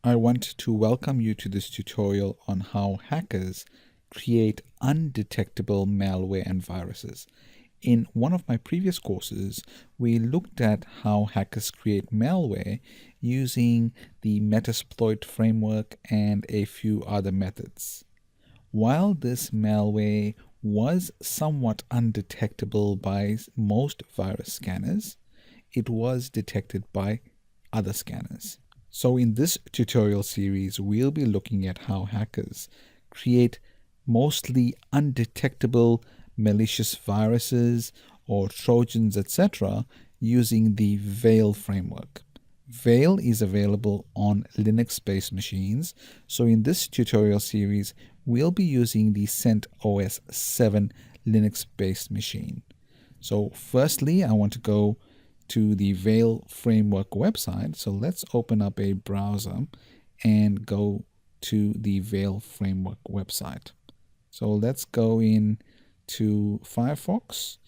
I want to welcome you to this tutorial on how hackers create undetectable malware and viruses. In one of my previous courses, we looked at how hackers create malware using the Metasploit framework and a few other methods. While this malware was somewhat undetectable by most virus scanners, it was detected by other scanners. So in this tutorial series, we'll be looking at how hackers create mostly undetectable malicious viruses or trojans, etc., using the Veil framework. Veil is available on Linux-based machines. So in this tutorial series, we'll be using the CentOS 7 Linux-based machine. So firstly, I want to go to the Veil framework website. So let's open up a browser and go to the Veil framework website. So let's go in to Firefox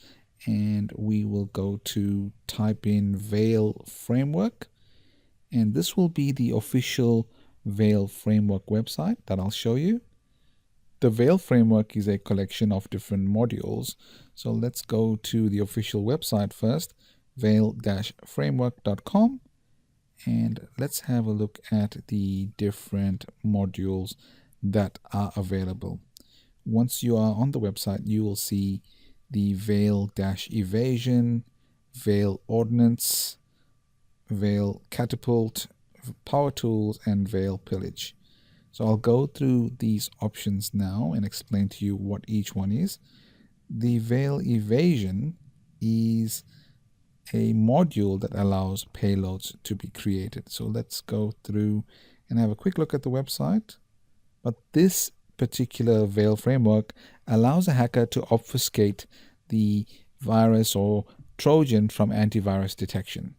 and we will go to type in Veil framework, and this will be the official Veil framework website that I'll show you. The Veil framework is a collection of different modules. So let's go to the official website first, veil-framework.com, and let's have a look at the different modules that are available. Once you are on the website, you will see the Veil-evasion, Veil ordnance, Veil catapult, power tools, and Veil pillage. So I'll go through these options now and explain to you what each one is. The Veil evasion is a module that allows payloads to be created. So let's go through and have a quick look at the website. But this particular Veil framework allows a hacker to obfuscate the virus or Trojan from antivirus detection.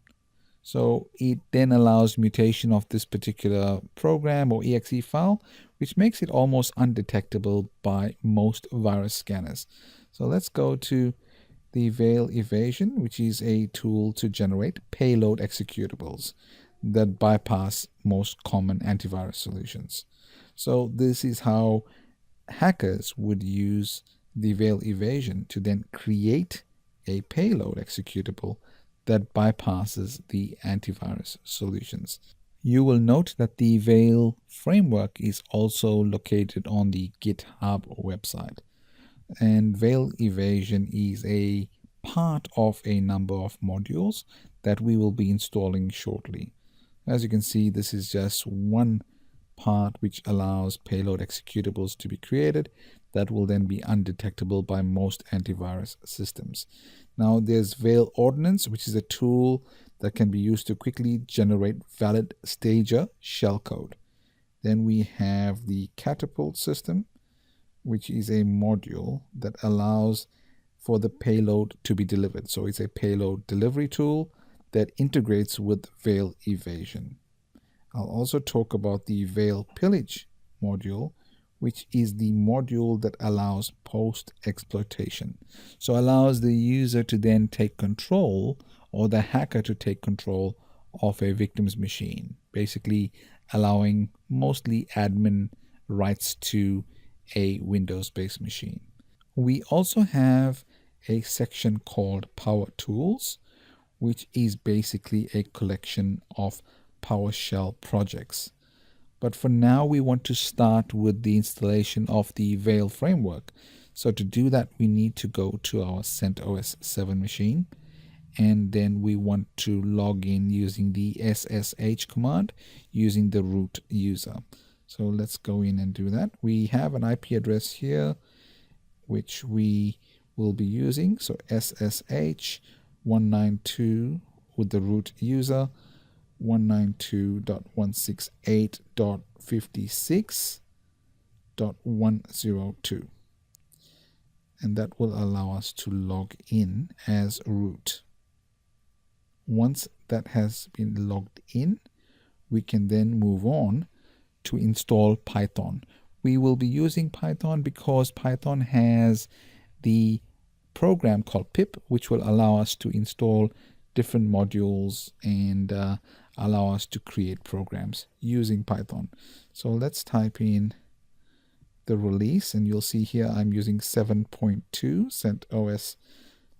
So it then allows mutation of this particular program or exe file, which makes it almost undetectable by most virus scanners. So let's go to the Veil evasion, which is a tool to generate payload executables that bypass most common antivirus solutions. So this is how hackers would use the Veil evasion to then create a payload executable that bypasses the antivirus solutions. You will note that the Veil framework is also located on the GitHub website. And Veil evasion is a part of a number of modules that we will be installing shortly. As you can see, this is just one part which allows payload executables to be created that will then be undetectable by most antivirus systems. Now there's Veil ordnance, which is a tool that can be used to quickly generate valid stager shellcode. Then we have the catapult system, which is a module that allows for the payload to be delivered. So it's a payload delivery tool that integrates with Veil evasion. I'll also talk about the Veil pillage module, which is the module that allows post-exploitation. So allows the user to then take control, or the hacker to take control of a victim's machine, basically allowing mostly admin rights to a Windows-based machine. We also have a section called Power Tools, which is basically a collection of PowerShell projects. But for now, we want to start with the installation of the Veil framework. So to do that, we need to go to our CentOS 7 machine, and then we want to log in using the SSH command using the root user. So let's go in and do that. We have an IP address here, which we will be using. So SSH 192 with the root user, 192.168.56.102. And that will allow us to log in as root. Once that has been logged in, we can then move on to install Python. We will be using Python because Python has the program called pip, which will allow us to install different modules and allow us to create programs using Python. So let's type in the release, and you'll see here I'm using 7.2, CentOS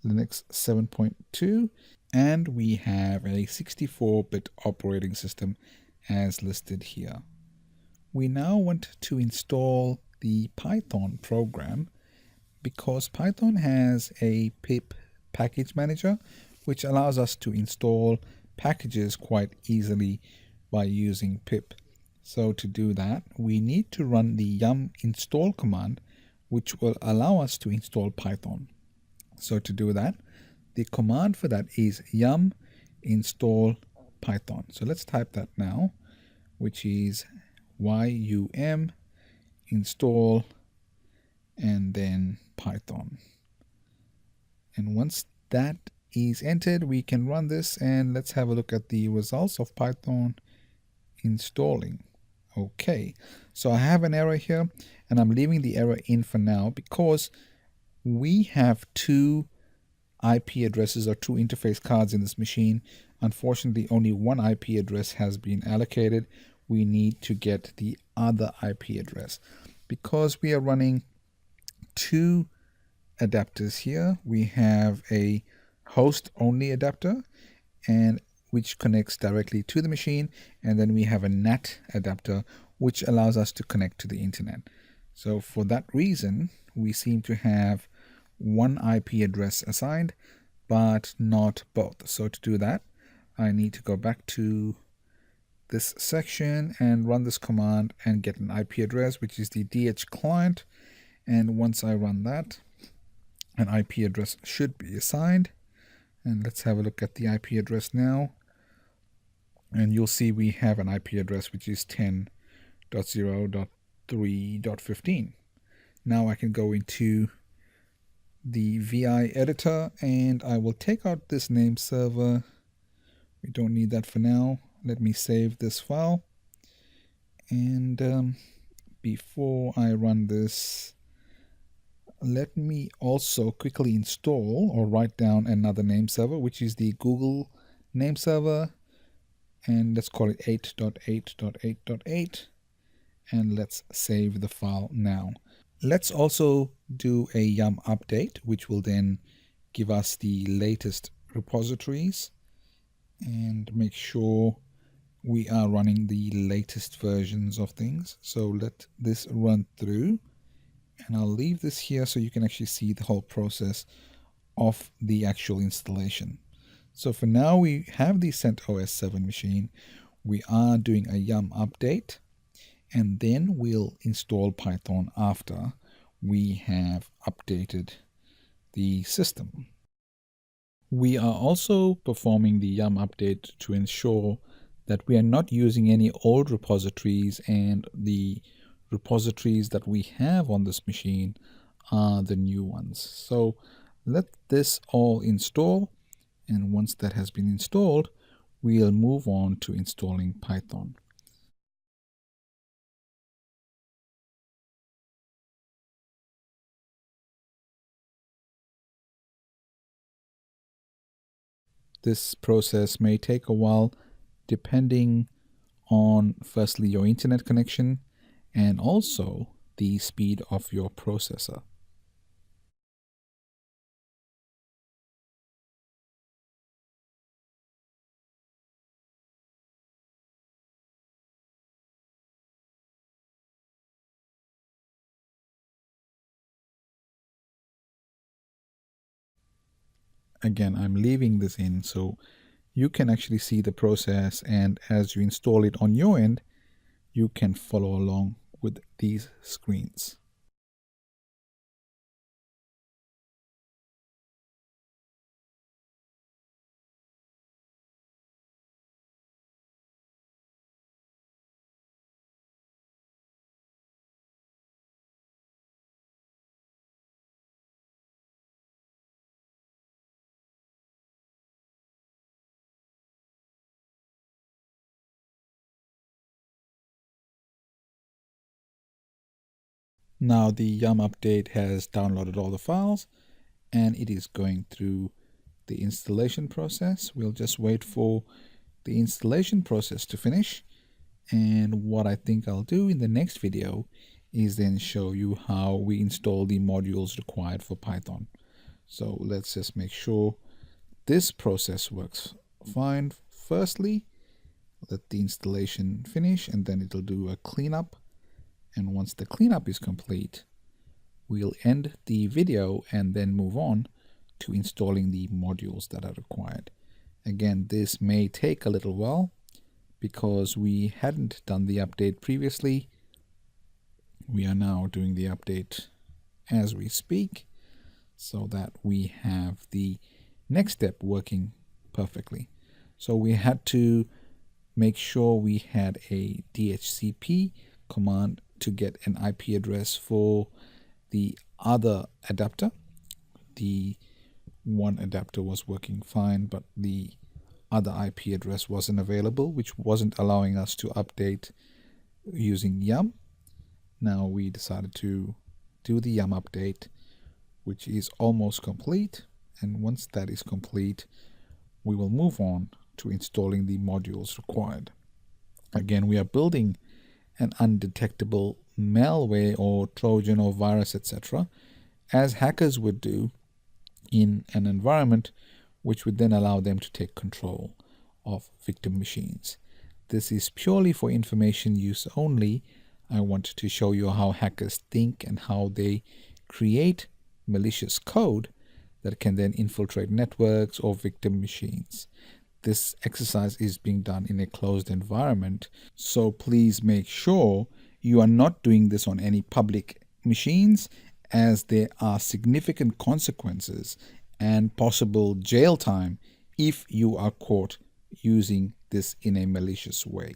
Linux 7.2, and we have a 64-bit operating system as listed here. We now want to install the Python program because Python has a pip package manager which allows us to install packages quite easily by using pip. So to do that, we need to run the yum install command which will allow us to install Python. So to do that, the command for that is yum install Python. So let's type that now, which is yum install and then Python. And once that is entered, we can run this, and let's have a look at the results of Python installing. Okay, so I have an error here, and I'm leaving the error in for now because we have two IP addresses or two interface cards in this machine. Unfortunately, only one IP address has been allocated. We need to get the other IP address. Because we are running two adapters here, we have a host only adapter and which connects directly to the machine, and then we have a NAT adapter which allows us to connect to the internet. So for that reason, we seem to have one IP address assigned but not both. So to do that, I need to go back to this section and run this command and get an IP address, which is the DH client. And once I run that, an IP address should be assigned. And let's have a look at the IP address now. And you'll see we have an IP address which is 10.0.3.15. Now I can go into the VI editor and I will take out this name server. We don't need that for now. Let me save this file. And before I run this, let me also quickly install or write down another name server, which is the Google name server. And let's call it 8.8.8.8. And let's save the file now. Let's also do a yum update, which will then give us the latest repositories and make sure we are running the latest versions of things. So let this run through, and I'll leave this here so you can actually see the whole process of the actual installation. So for now, we have the CentOS 7 machine. We are doing a yum update, and then we'll install Python after we have updated the system. We are also performing the yum update to ensure that we are not using any old repositories, and the repositories that we have on this machine are the new ones. So let this all install, and once that has been installed, we'll move on to installing Python. This process may take a while depending on firstly your internet connection and also the speed of your processor. Again, I'm leaving this in so you can actually see the process, and as you install it on your end, you can follow along with these screens. Now the yum update has downloaded all the files and it is going through the installation process. We'll just wait for the installation process to finish. And what I think I'll do in the next video is then show you how we install the modules required for Python. So let's just make sure this process works fine. Firstly, let the installation finish, and then it'll do a cleanup. And once the cleanup is complete, we'll end the video and then move on to installing the modules that are required. Again, this may take a little while because we hadn't done the update previously. We are now doing the update as we speak so that we have the next step working perfectly. So we had to make sure we had a DHCP command to get an IP address for the other adapter. The one adapter was working fine, but the other IP address wasn't available, which wasn't allowing us to update using yum. Now we decided to do the yum update, which is almost complete. And once that is complete, we will move on to installing the modules required. Again, we are building an undetectable malware or Trojan or virus, etc., as hackers would do in an environment which would then allow them to take control of victim machines. This is purely for information use only. I want to show you how hackers think and how they create malicious code that can then infiltrate networks or victim machines. This exercise is being done in a closed environment, so please make sure you are not doing this on any public machines, as there are significant consequences and possible jail time if you are caught using this in a malicious way.